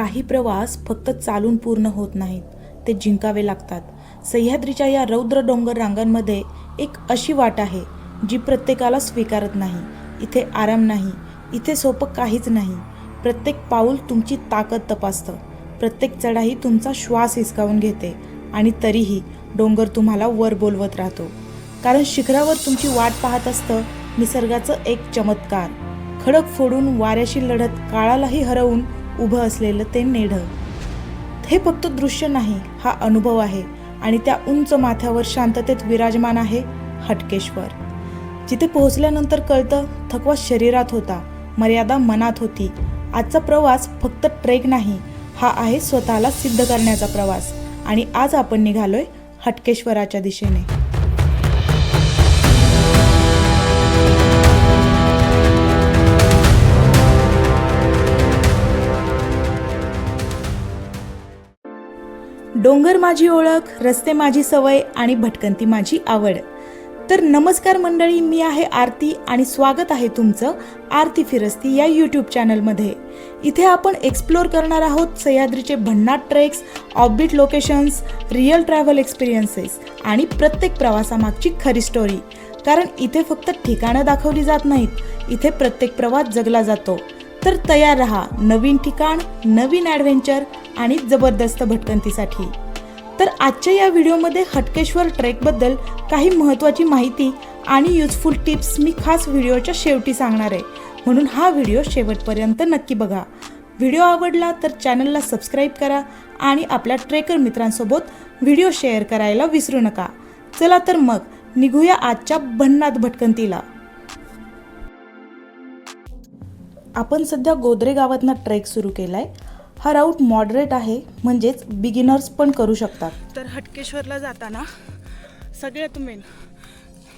काही प्रवास फक्त चालून पूर्ण होत नाहीत, ते जिंकावे लागतात. सह्याद्रीच्या या रौद्र डोंगर रांगांमध्ये एक अशी वाट आहे जी प्रत्येकाला स्वीकारत नाही. इथे आराम नाही, इथे सोपं काहीच नाही. प्रत्येक पाऊल तुमची ताकद तपासतं, प्रत्येक चढाई तुमचा श्वास हिसकावून घेते आणि तरीही डोंगर तुम्हाला वर बोलवत राहतो. कारण शिखरावर तुमची वाट पाहत असतं निसर्गाचं एक चमत्कार. खडक फोडून वाऱ्याशी लढत काळालाही हरवून उभं असलेलं ते नेढं. हे फक्त दृश्य नाही, हा अनुभव आहे. आणि त्या उंच माथ्यावर शांततेत विराजमान आहे हटकेश्वर. जिथे पोहोचल्यानंतर कळतं थकवा शरीरात होता, मर्यादा मनात होती. आजचा प्रवास फक्त ट्रेक नाही, हा आहे स्वतःला सिद्ध करण्याचा प्रवास. आणि आज आपण निघालोय हटकेश्वराच्या दिशेने. डोंगर माझी ओळख, रस्ते माझी सवय आणि भटकंती माझी आवड. तर नमस्कार मंडळी, मी आहे आरती आणि स्वागत आहे तुमचं आरती फिरस्ती या यूट्यूब चॅनलमध्ये. इथे आपण एक्सप्लोर करणार आहोत सह्याद्रीचे भन्नाट treks, offbeat locations, real travel experiences आणि प्रत्येक प्रवासामागची खरी स्टोरी. कारण इथे फक्त ठिकाणं दाखवली जात नाहीत, इथे प्रत्येक प्रवास जगला जातो. तर तयार रहा नवीन ठिकाण, नवीन ॲडव्हेंचर आणि जबरदस्त भटकंतीसाठी. तर आजच्या या व्हिडिओमध्ये हटकेश्वर ट्रेकबद्दल काही महत्त्वाची माहिती आणि युजफुल टिप्स मी खास व्हिडिओच्या शेवटी सांगणार आहे, म्हणून हा व्हिडिओ शेवटपर्यंत नक्की बघा. व्हिडिओ आवडला तर चॅनलला सबस्क्राईब करा आणि आपल्या ट्रेकर मित्रांसोबत व्हिडिओ शेअर करायला विसरू नका. चला तर मग निघूया आजच्या भन्नाट भटकंतीला. आपण सध्या गोदरे गावातनं ट्रेक सुरू केलाय. हा राऊट मॉडरेट आहे, म्हणजेच बिगिनर्स पण करू शकतात. तर हटकेश्वरला जाताना सगळ्यात मेन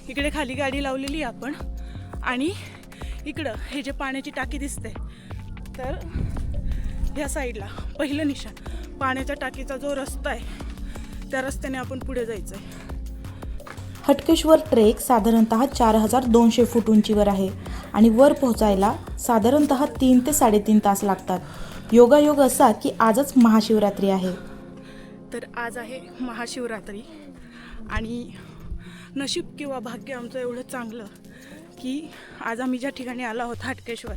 इकडे खाली गाडी लावलेली आपण आणि इकडं हे जे पाण्याची टाकी दिसते, तर ह्या साईडला पहिलं निशाण पाण्याच्या टाकीचा जो रस्ता आहे त्या रस्त्याने आपण पुढे जायचं आहे. हटकेश्वर ट्रेक साधारणतः 4200 फूट उंचीवर आहे आणि वर पोहोचायला साधारणतः 3 ते 3.5 तास लागतात. योगायोग असा की आजच महाशिवरात्री आहे. तर आज आहे महाशिवरात्री आणि नशीब किंवा भाग्य आमचं एवढं चांगलं की आज आम्ही ज्या ठिकाणी आलो आहोत हटकेश्वर,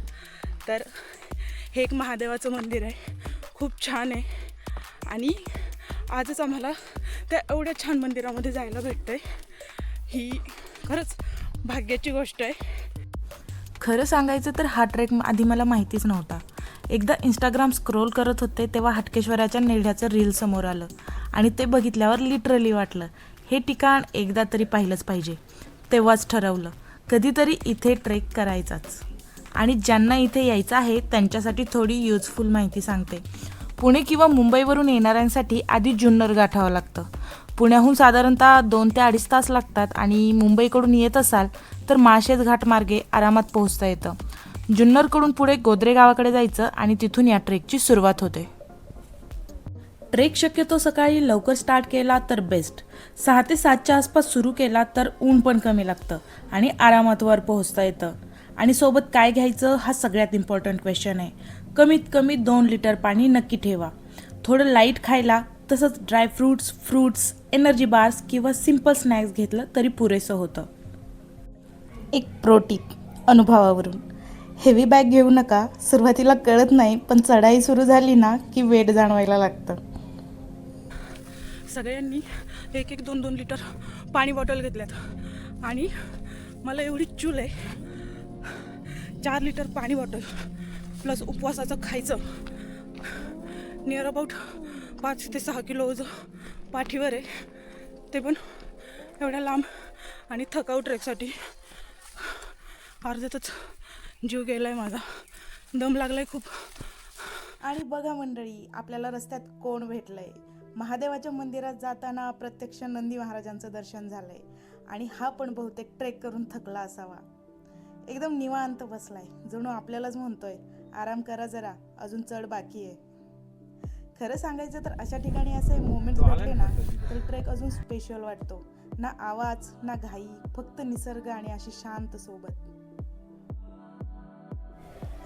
तर हे एक महादेवाचं मंदिर आहे, खूप छान आहे. आणि आजच आम्हाला त्या एवढ्या छान मंदिरामध्ये जायला भेटतंय, ही खरंच भाग्याची गोष्ट आहे. खरं सांगायचं तर हा ट्रेक आधी मला माहितीच नव्हता. एकदा इंस्टाग्राम स्क्रोल करत होते तेव्हा हटकेश्वराच्या नेढ्याचं रील समोर आलं आणि ते बघितल्यावर लिटरली वाटलं हे ठिकाण एकदा तरी पाहिलंच पाहिजे. तेव्हाच ठरवलं कधीतरी इथे ट्रेक करायचाच. आणि ज्यांना इथे यायचं आहे त्यांच्यासाठी थोडी युजफुल माहिती सांगते. पुणे किंवा मुंबईवरून येणाऱ्यांसाठी आधी जुन्नर गाठावं लागतं. पुण्याहून साधारणतः 2 ते 2.5 तास लागतात आणि मुंबईकडून येत असाल तर माळशेज घाट मार्गे आरामात पोहोचता येतं. जुन्नरकडून पुढे गोदरे गावाकडे जायचं आणि तिथून या ट्रेकची सुरुवात होते. ट्रेक शक्यतो सकाळी लवकर स्टार्ट केला तर बेस्ट. 6 ते 7च्या आसपास सुरू केला तर ऊन पण कमी लागतं आणि आरामात वर पोहोचता येतं. आणि सोबत काय घ्यायचं हा सगळ्यात इम्पॉर्टंट क्वेश्चन आहे. कमीत कमी 2 लिटर पाणी नक्की ठेवा. थोडं लाईट खायला, तसंच ड्रायफ्रूट्स, फ्रूट्स, एनर्जी बार्स किंवा सिंपल स्नॅक्स घेतलं तरी पुरेसं होतं. एक प्रो टिप अनुभवावरून, हेवी बॅग घेऊ नका. सुरुवातीला कळत नाही, पण चढाई सुरू झाली ना की वेट जाणवायला लागतं. सगळ्यांनी 1-1, 2-2 लिटर पाणी बॉटल घेतल्यात आणि मला एवढी चूल आहे, 4 लिटर पाणी बॉटल प्लस उपवासाचं खायचं. नियर अबाउट 5 ते 6 किलो ओझं पाठीवर आहे, ते पण एवढ्या लांब आणि थकाऊ ट्रेकसाठी. अर्ध्यातच जीव गेलाय माझा, दम लागलाय खूप. आणि बघा मंडळी, आपल्याला रस्त्यात कोण भेटलंय. महादेवाच्या मंदिरात जाताना प्रत्यक्ष नंदी महाराजांचं दर्शन झालंय आणि हा पण बहुतेक ट्रेक करून थकला असावा. एकदम निवांत बसलाय, जणू आपल्यालाच म्हणतोय आराम करा जरा, अजून चढ बाकी आहे. खरं सांगायचं तर अशा ठिकाणी असे मोमेंट्स भेटले ना तर ट्रेक अजून स्पेशल वाटतो. ना आवाज ना घाई, फक्त निसर्ग आणि अशी शांत सोबत.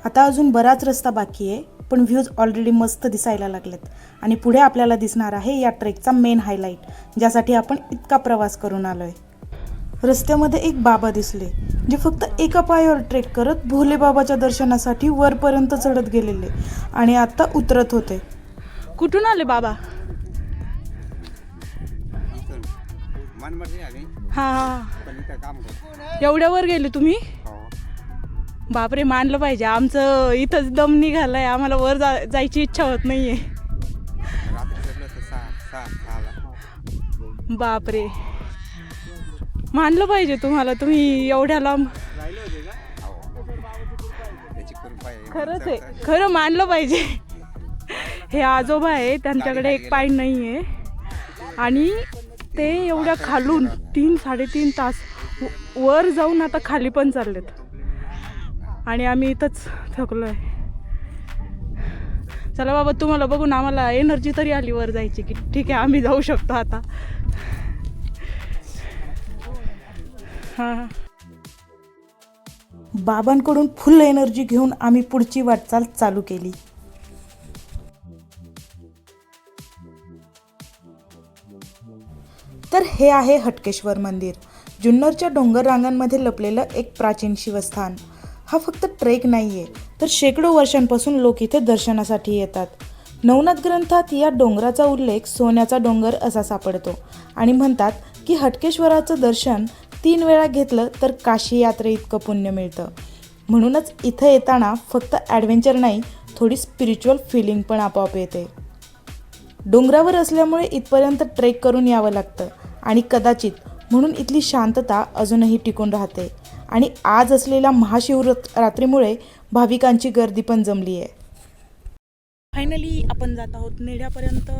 आता अजून बराच रस्ता बाकी आहे. पण व्ह्यूज ऑलरेडी मस्त दिसायला लागलेत आणि पुढे आपल्याला दिसणार आहे या ट्रेकचा मेन हायलाईट, ज्यासाठी आपण इतका प्रवास करून आलोय. रस्त्यामध्ये एक बाबा दिसले, जे फक्त एका पायावर ट्रेक करत भोले बाबाच्या दर्शनासाठी वरपर्यंत चढत गेलेले आणि आता उतरत होते. कुठून आले बाबा? हा, एवढ्या वर गेले तुम्ही? बापरे, मानलं पाहिजे. आमचं इथंच दम निघालाय, आम्हाला वर जायची इच्छा होत नाहीये. बापरे, मानलं पाहिजे तुम्हाला, तुम्ही एवढ्या लांब. खरंच आहे, खरं मानलं पाहिजे. हे आजोबा आहे, त्यांच्याकडे एक पाय नाही आहे आणि ते एवढ्या खालून 3-3.5 तास वर जाऊन आता खाली पण चाललेत आणि आम्ही इथंच थकलोय. चला बाबा, तुम्हाला बघून आम्हाला एनर्जी तरी आली वर जायची, की ठीक आहे आम्ही जाऊ शकतो आता. हां, बाबांकडून फुल एनर्जी घेऊन आम्ही पुढची वाटचाल चालू केली. तर हे आहे हटकेश्वर मंदिर, जुन्नरच्या डोंगर रांगांमध्ये लपलेलं एक प्राचीन शिवस्थान. हा फक्त ट्रेक नाहीये, तर शेकडो वर्षांपासून लोक इथे दर्शनासाठी येतात. नवनाथ ग्रंथात या डोंगराचा उल्लेख सोन्याचा डोंगर असा सापडतो आणि म्हणतात की हटकेश्वराचं दर्शन 3 वेळा घेतलं तर काशी यात्रे इतकं पुण्य मिळतं. म्हणूनच इथं येताना फक्त ॲडव्हेंचर नाही, थोडी स्पिरिच्युअल फिलिंग पण आपोआप येते. डोंगरावर असल्यामुळे इथपर्यंत ट्रेक करून यावं लागतं आणि कदाचित म्हणून इथली शांतता अजूनही टिकून राहते आणि आज असलेल्या महाशिवरात्रीमुळे भाविकांची गर्दी पण जमली आहे. फायनली आपण जात आहोत नेढ्यापर्यंत.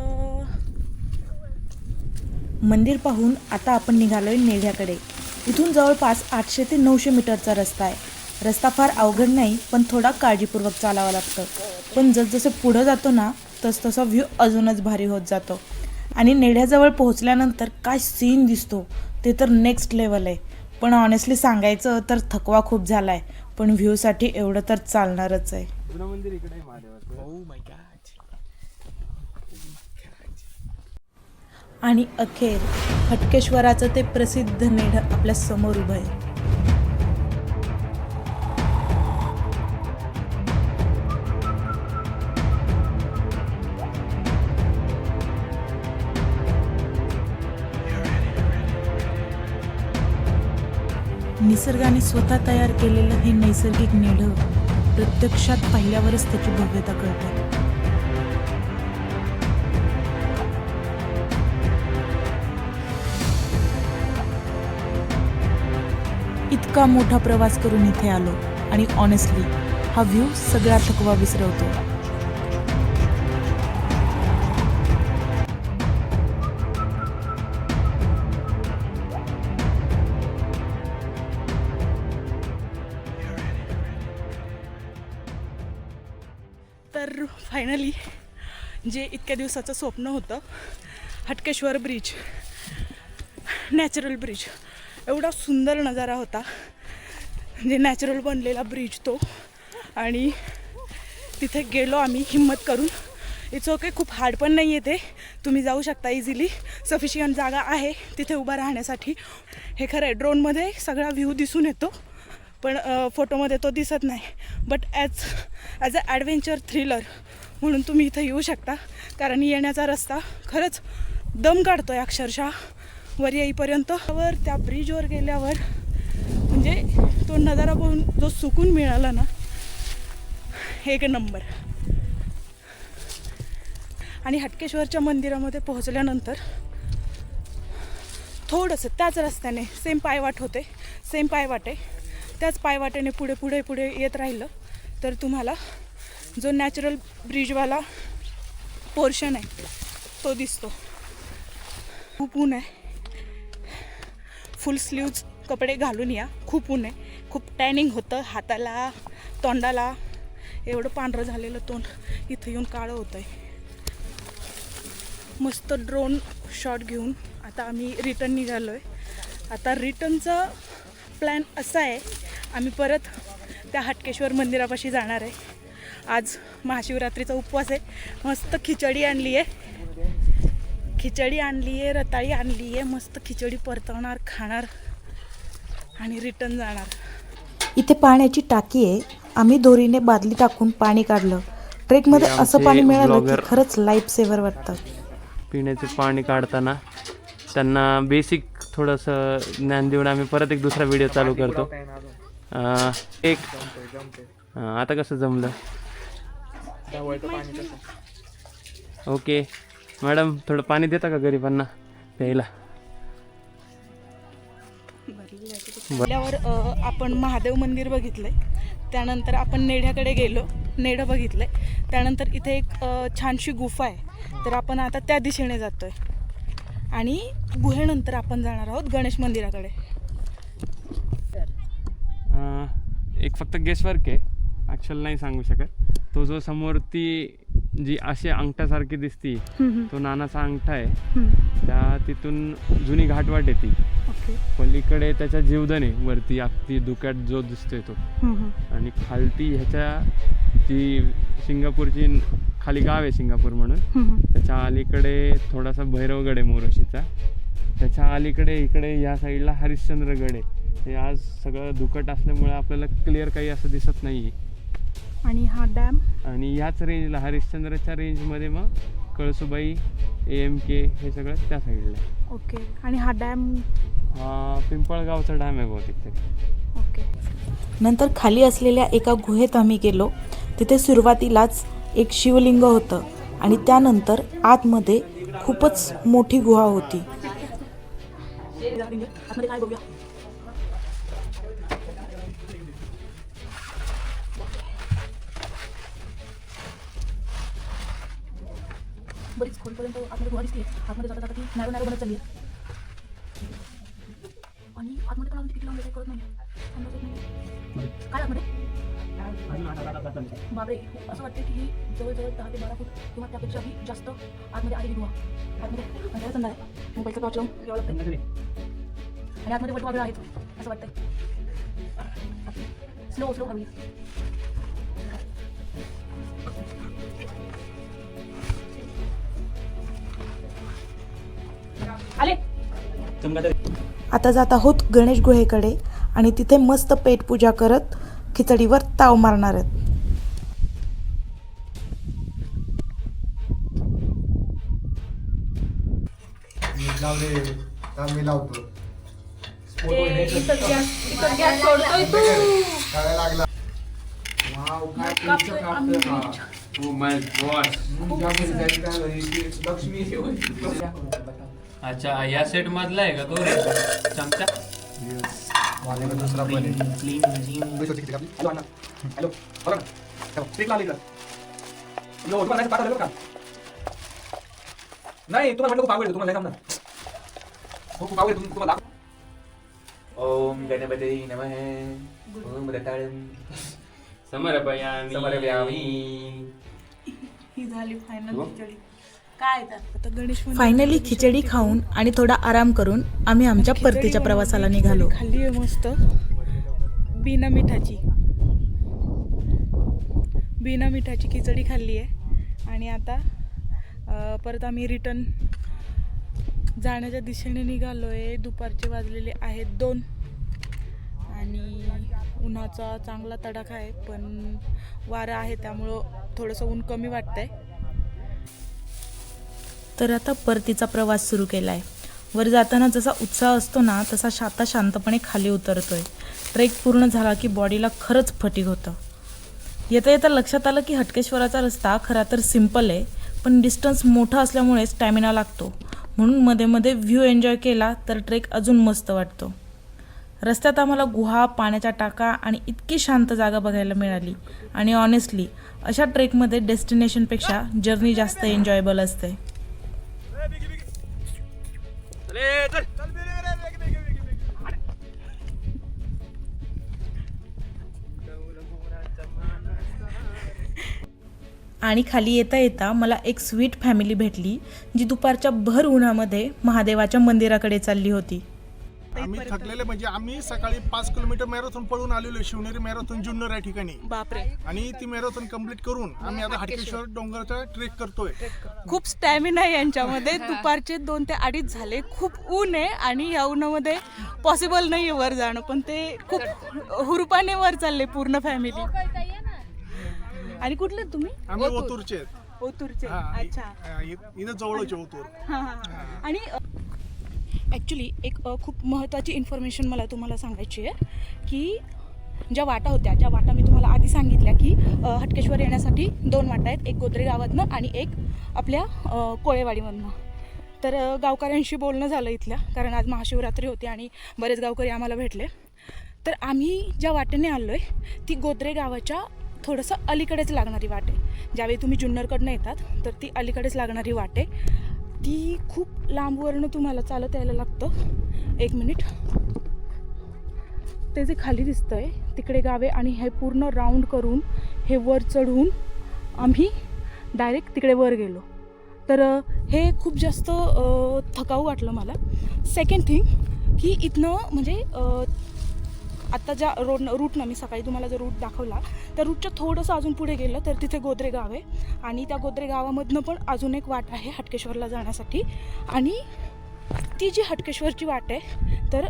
मंदिर पाहून आता आपण निघालोय नेढ्याकडे. इथून जवळपास 800 ते 900 मीटरचा रस्ता आहे. रस्ता फार अवघड नाही, पण थोडा काळजीपूर्वक चालावं लागतं. पण जसजसं पुढं जातो ना, तसतसा व्ह्यू अजूनच भारी होत जातो आणि नेढ्याजवळ पोहोचल्यानंतर काय सीन दिसतो ते तर नेक्स्ट लेवल आहे. पण ऑनेस्टली सांगायचं तर थकवा खूप झाला आहे, पण व्ह्यूसाठी एवढं तर चालणारच आहे. आणि अखेर हटकेश्वराचं ते प्रसिद्ध नेढं आपल्या समोर उभं आहे. निसर्गाने स्वतः तयार केलेलं हे नैसर्गिक नेढं प्रत्यक्षात पाहिल्यावरच त्याची भव्यता कळते. इतका मोठा प्रवास करून इथे आलो आणि ऑनेस्टली हा व्ह्यू सगळा थकवा विसरवतो. तर फायनली जे इतक्या दिवसाचं स्वप्न होतं, हटकेश्वर ब्रिज, नॅचरल ब्रिज, एवढा सुंदर नजारा होता. म्हणजे नॅचरल बनलेला ब्रिज तो, आणि तिथे गेलो आम्ही हिम्मत करून. इट्स ओके, खूप हार्ड पण नाही आहे ते, तुम्ही जाऊ शकता इझिली, सफिशियंट जागा आहे तिथे उभा राहण्यासाठी. हे खरं आहे, ड्रोनमध्ये सगळा व्ह्यू दिसून येतो, पण फोटोमध्ये तो दिसत नाही. But as a adventure thriller म्हणून तुम्ही इथं येऊ शकता, कारण येण्याचा रस्ता खरंच दम काढतो आहे अक्षरशः वर येईपर्यंत. वर त्या ब्रिजवर गेल्यावर म्हणजे तो नजारा बघून जो सुकून मिळाला ना, एक नंबर. आणि हटकेश्वरच्या मंदिरामध्ये पोहोचल्यानंतर थोडंसं त्याच रस्त्याने सेम पायवाट होते, सेम पायवाटे, त्याच पायवाटेने पुढे पुढे पुढे येत राहिलं तर तुम्हाला जो नॅचरल ब्रिजवाला पोर्शन आहे तो दिसतो. खूप ऊन आहे, फुल स्लीव्ज कपडे घालून या, खूप ऊन आहे, खूप टॅनिंग होतं हाताला, तोंडाला. एवढं पांढरं झालेलं तोंड इथं येऊन काळं होतं आहे. मस्त ड्रोन शॉट घेऊन आता आम्ही रिटर्न निघालो आहे. आता रिटर्नचा प्लॅन असा आहे, आम्ही परत त्या हटकेश्वर मंदिरापाशी जाणार आहे आज महाशिवरात्रीचा उपवास आहे. मस्त खिचडी आणली आहे, रताळी आणली आहे. मस्त खिचडी परतवणार, खाणार आणि रिटर्न जाणार. इथे पाण्याची टाकी आहे. आम्ही दोरीने बादली टाकून पाणी काढलं. ट्रेकमध्ये असं पाणी मिळालं की खरंच लाईफ सेव्हर वाटतं. पिण्याचे पाणी काढताना त्यांना बेसिक थोडंसं ज्ञान देऊन आम्ही परत एक दुसरा व्हिडिओ चालू करतो. आता कसं जमलं? ओके मॅडम, थोडं पाणी देता का गरिबांना प्यायला? गेल्यावर आपण महादेव मंदिर बघितलंय, त्यानंतर आपण नेढ्याकडे गेलो, नेढं बघितलंय. त्यानंतर इथे एक छानशी गुफा आहे, तर आपण आता त्या दिशेने जातोय आणि गुहेनंतर आपण जाणार आहोत गणेश मंदिराकडे. एक फक्त गेसवर्क आहे, ॲक्च्युअल नाही सांगू शकत. तो जो समोर ती जी अशी अंगठ्यासारखी दिसती तो नानाचा अंगठा आहे. त्या तिथून जुनी घाटवाट येते. पलीकडे त्याच्या जीवधन आहे वरती, अगदी धुक्यात जो दिसतोय तो. आणि खालती ह्याच्या जी सिंगापूरची खाली गाव आहे सिंगापूर म्हणून, त्याच्या अलीकडे थोडासा भैरवगड आहे मोरोशीचा. त्याच्या अलीकडे इकडे या साईडला हरिश्चंद्रगड आहे. हे आज सगळं धुकट असल्यामुळे आपल्याला क्लिअर काही असं दिसत नाही. आणि हा डॅम, आणि याच रेंजला हरिश्चंद्रच्या रेंजमध्ये मग कळसुबाई, AMK हे सगळं त्या साईडला. ओके. आणि हा डॅम, हा पिंपळगावचा डॅम आहे बहुतेक तरी. ओके. नंतर खाली असलेल्या एका गुहेत आम्ही गेलो. तिथे सुरुवातीलाच एक शिवलिंग होतं आणि त्यानंतर आतमध्ये खूपच मोठी गुहा होती. बरीच खोलपर्यंत आतमध्ये गुहा दिसते. आतमध्ये जाता जाता ती नॅरो नॅरो बनत चालली आहे. आणि आतमध्ये पण अजून किती लांब कळत नाही, काय आतमध्ये. बापरे, असं वाटतं की ही जवळजवळ 10 ते 12 फूट किंवा त्यापेक्षाही जास्त आतमध्ये आलेली गुहा. आतमध्ये अंधारा संध्या आहे. मोबाईलचा टॉर्च लावून घ्यावं लागतं. आणि आतमध्ये वटवाघळं आहेत असं वाटतंय. स्लो स्लो हवी. आता जात आहोत गणेश गुहेकडे आणि तिथे मस्त पेट पूजा करत खिचडीवर ताव मारणार आहेत. अच्छा, या सेट मधला आहे का तो रे चमचा? दुसरा पण आहे. हॅलो, नाही तुम्हाला म्हटलं खूप आवडतं, तुम्हाला नाही खूप आवडतं तुम्हाला. ओम गणपती नमः. ओम रताळं समर्पयामि. ही झाली फायनल खिचडी. काय आता गणेश फायनली खिचडी खाऊन आणि थोडा आराम करून आम्ही आमच्या परतीच्या प्रवासाला निघालो. खाल्ली आहे मस्त बिना मिठाची खिचडी खाल्ली आहे. आणि आता परत आम्ही रिटर्न जाण्याच्या दिशेने निघालो आहे. दुपारचे वाजलेले आहेत 2 आणि उन्हाचा चांगला तडाखा आहे, पण वारं आहे त्यामुळं थोडंसं ऊन कमी वाटतंय. तर आता परतीचा प्रवास सुरू केला आहे. वर जाताना जसा उत्साह असतो ना, तसा आता शांतपणे खाली उतरतोय. ट्रेक पूर्ण झाला की बॉडीला खरंच फटीग होतं. येता येता लक्षात आलं की हटकेश्वराचा रस्ता खरा तर सिम्पल आहे, पण डिस्टन्स मोठा असल्यामुळे स्टॅमिना लागतो. म्हणून मध्ये मध्ये व्ह्यू एन्जॉय केला तर ट्रेक अजून मस्त वाटतो. रस्त्यात आम्हाला गुहा, पाण्याच्या टाका आणि इतकी शांत जागा बघायला मिळाली. आणि ऑनेस्टली अशा ट्रेकमध्ये डेस्टिनेशनपेक्षा जर्नी जास्त एन्जॉयबल असते. आणि खाली येता येता मला एक स्वीट फॅमिली भेटली, जी दुपारच्या भर उन्हामध्ये महादेवाच्या मंदिराकडे चालली होती. आता आम्ही इथपर्यंत? थकलेले म्हणजे आम्ही सकाळी 5 किलोमीटर मॅरेथॉन पळून आलेलो, शिवनेरी मॅरेथॉन जुन्नर या ठिकाणी. बापरे, आणि ती मॅरेथॉन कंप्लीट करून आम्ही आता हाटकेश्वर डोंगराचा ट्रेक करतोय. खूप स्टॅमिना आहे यांच्यामध्ये. दुपारचे 2 ते 2:30 झाले. खूप ऊन आहे आणि या उन्हामध्ये पॉसिबल नाही आहे वर जाणं, पण ते खूप हुरपाने वर चालले पूर्ण फॅमिली. आणि कुठले आहेत तुम्ही? आम्ही ओतूरचे आहेत. ओतूरचे. हा, अच्छा. इथं जवळच आहे ओतूर. हां हां. आणि ॲक्च्युली एक खूप महत्त्वाची इन्फॉर्मेशन मला तुम्हाला सांगायची आहे की ज्या वाटा होत्या, ज्या वाटा मी तुम्हाला आधी सांगितल्या की हटकेश्वर येण्यासाठी 2 वाटा आहेत, एक गोदरे गावातनं आणि एक आपल्या कोळेवाडीमधनं. तर गावकऱ्यांशी बोलणं झालं इथल्या, कारण आज महाशिवरात्री होती आणि बरेच गावकरी आम्हाला भेटले. तर आम्ही ज्या वाटेने आलो आहे ती गोदरे गावाच्या थोडंसं अलीकडेच लागणारी वाट आहे. ज्यावेळी तुम्ही जुन्नरकडनं येतात तर ती अलीकडेच लागणारी वाट आहे. ती खूप लांबवरनं तुम्हाला चालत यायला लागतं. 1 मिनिट. ते जे खाली दिसतं आहे तिकडे गावे आणि हे पूर्ण राऊंड करून हे वर चढून आम्ही डायरेक्ट तिकडे वर गेलो. तर हे खूप जास्त थकाऊ वाटलं मला. सेकंड थिंग की इथनं म्हणजे आत्ता ज्या रूटनं मी सकाळी तुम्हाला जो रूट दाखवला त्या रूटच्या थोडंसं अजून पुढे गेलं तर तिथे गोदरे गाव आहे आणि त्या गोदरे गावामधनं पण अजून एक वाट आहे हटकेश्वरला जाण्यासाठी. आणि ती जी हटकेश्वरची वाट आहे तर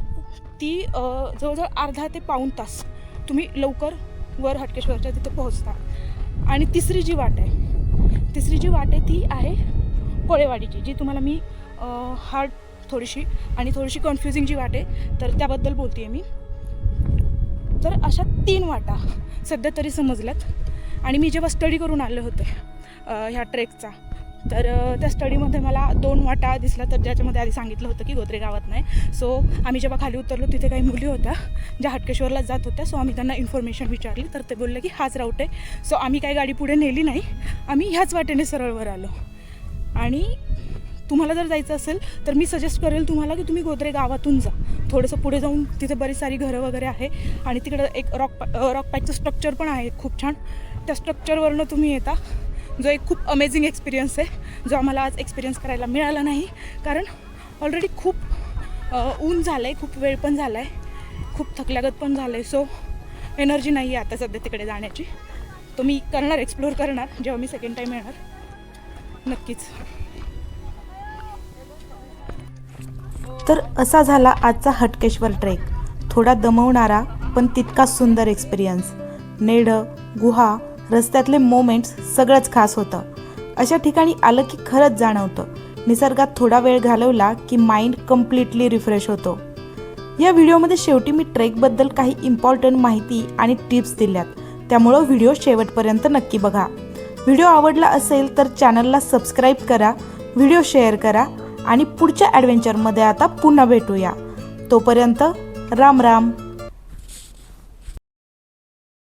ती जवळजवळ अर्धा ते पाऊण तास तुम्ही लवकर वर हटकेश्वरच्या तिथे पोहोचता. आणि तिसरी जी वाट आहे ती आहे कोळेवाडीची, जी तुम्हाला मी हार्ड थोडीशी कन्फ्युजिंग जी वाट आहे तर त्याबद्दल बोलते आहे मी. तर अशा 3 वाटा सध्या तरी समजल्यात. आणि मी जेव्हा स्टडी करून आले होते ह्या ट्रेकचा तर त्या स्टडीमध्ये मला 2 वाटा दिसल्या, तर ज्याच्यामध्ये आधी सांगितलं होतं की गोदरे गावात नाही. सो आम्ही जेव्हा खाली उतरलो तिथे काही मुली होत्या ज्या हटकेश्वरला जात होत्या. सो आम्ही त्यांना इन्फॉर्मेशन विचारली तर ते बोलले की हाच राऊट आहे. सो आम्ही काही गाडी पुढे नेली नाही, आम्ही ह्याच वाटेने सरळवर आलो. आणि तुम्हाला जर जायचं असेल तर मी सजेस्ट करेल तुम्हाला की तुम्ही गोदरे गावातून जा. थोडंसं पुढे जाऊन तिथे बरीच सारी घरं वगैरे आहे आणि तिकडं एक रॉक पॅचचं स्ट्रक्चर पण आहे खूप छान. त्या स्ट्रक्चरवरनं तुम्ही येता, जो एक खूप अमेझिंग एक्सपिरियन्स आहे, जो आम्हाला आज एक्सपिरियन्स करायला मिळाला नाही कारण ऑलरेडी खूप ऊन झालं आहे, खूप वेळ पण झाला आहे, खूप थकल्यागत पण झालं आहे. सो एनर्जी नाही आहे आता सध्या तिकडे जाण्याची. तो मी करणार, एक्सप्लोअर करणार जेव्हा मी सेकंड टाईम येणार नक्कीच. तर असा झाला आजचा हटकेश्वर ट्रेक. थोडा दमवणारा पण तितकाच सुंदर एक्सपिरियन्स. नेडं, गुहा, रस्त्यातले मोमेंट्स सगळंच खास होतं. अशा ठिकाणी आलं की खरंच जाणवतं निसर्गात थोडा वेळ घालवला की माइंड कम्प्लिटली रिफ्रेश होतो. या व्हिडिओमध्ये शेवटी मी ट्रेकबद्दल काही इम्पॉर्टंट माहिती आणि टिप्स दिल्यात, त्यामुळं व्हिडिओ शेवटपर्यंत नक्की बघा. व्हिडिओ आवडला असेल तर चॅनलला सबस्क्राईब करा, व्हिडिओ शेअर करा आणि पुढच्या ॲडव्हेंचरमध्ये आता पुन्हा भेटूया. तोपर्यंत राम राम.